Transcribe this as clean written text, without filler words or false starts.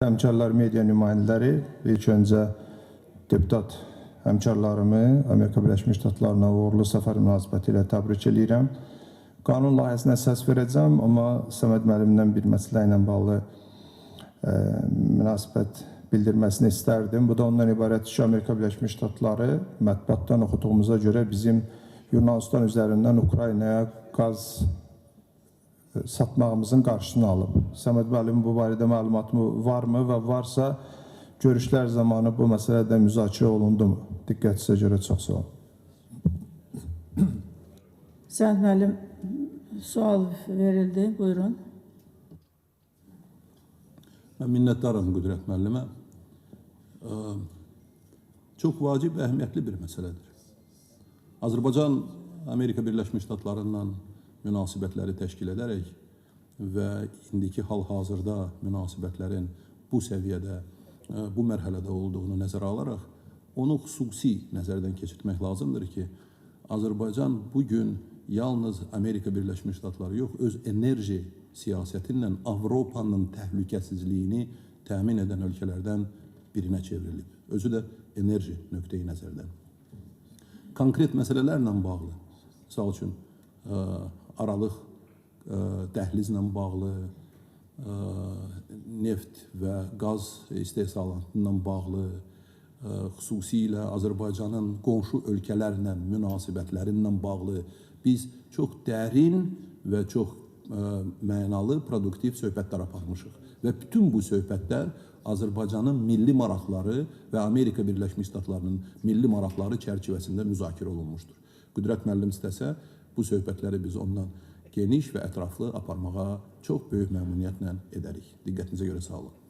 Həmkarlar media nümayəndələri, ilk öncə deputat həmkarlarımı Amerika Birləşmiş Ştatlarına uğurlu səfər münasibəti ilə təbrik edirəm. Qanun layihəsinə səs verəcəm, amma Səməd müəllimdən bir məsələ ilə bağlı münasibət bildirməsini istərdim. Bu da ondan ibarət ki, Amerika Birləşmiş Ştatları mətbuatdan oxuduğumuza görə bizim Yunanistan üzərindən Ukraynaya qaz satmağımızın qarşısını alıb. Səməd müəllim bu barədə məlumatı varmı və varsa görüşlər zamanı bu məsələdə müzakirə olundu mu? Diqqətinizə görə çox sağ olun. Səməd müəllim, sual verildi. Buyurun. Mən minnətdaram Qüdrət müəllimə. Çox vacib və əhəmiyyətli bir məsələdir. Azərbaycan Amerika Birləşmiş Ştatlarından münasibətləri təşkil edərək və indiki hal-hazırda münasibətlərin bu səviyyədə, bu mərhələdə olduğunu nəzərə alaraq, onu xüsusi nəzərdən keçirtmək lazımdır ki, Azərbaycan bugün yalnız Amerika Birləşmiş Ştatları yox, öz enerji siyasətinlə Avropanın təhlükəsizliyini təmin edən ölkələrdən birinə çevrilib. Özü də enerji nöqteyi nəzərdən. Konkret məsələlərlə bağlı, misal üçün, aralıq dəhlizlə bağlı, neft və qaz istehsalatından bağlı, xüsusilə Azərbaycanın qonşu ölkələrlə münasibətlərindən bağlı biz çox dərin və çox mənalı, produktiv söhbətlər aparmışıq. Və bütün bu söhbətlər Azərbaycanın milli maraqları və Amerika Birləşmiş Ştatlarının milli maraqları çərçivəsində müzakirə olunmuşdur. Qüdrət müəllim istəsə, bu söhbətləri biz ondan geniş və ətraflı aparmağa çox böyük məmnuniyyətlə edərik. Diqqətinizə görə sağ olun.